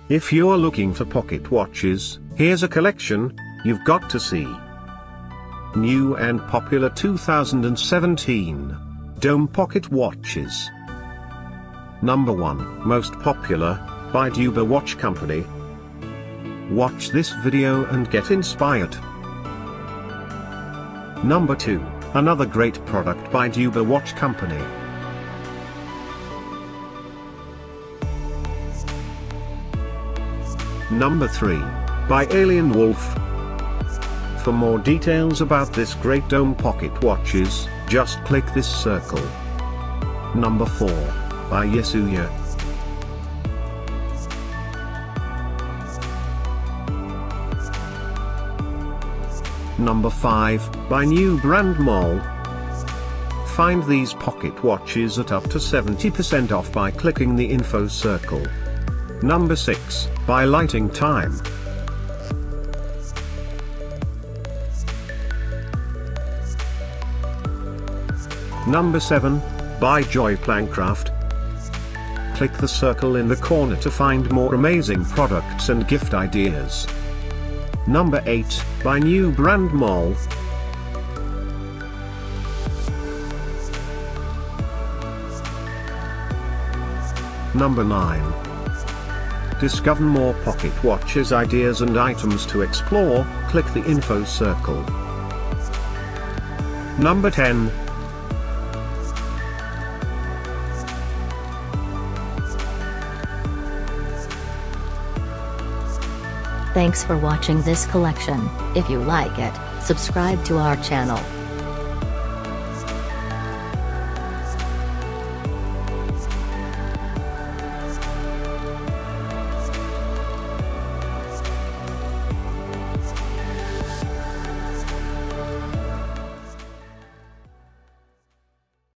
If you're looking for pocket watches, here's a collection you've got to see. New and popular 2017 Dome Pocket Watches. Number 1, most popular, by Dueber Watch Company. Watch this video and get inspired. Number 2, another great product by Dueber Watch Company. Number 3, by Alienwolf. For more details about this great dome pocket watches, just click this circle. Number 4, by Yisuya. Number 5, by new brand Numberal. Find these pocket watches at up to 70% off by clicking the info circle. Number 6, by Lighting Time. Number 7, by Joyplancraft. Click the circle in the corner to find more amazing products and gift ideas. Number 8, by new brand Numberal. Number 9. Discover more pocket watches ideas and items to explore, click the info circle. Number 10. Thanks for watching this collection. If you like it, subscribe to our channel.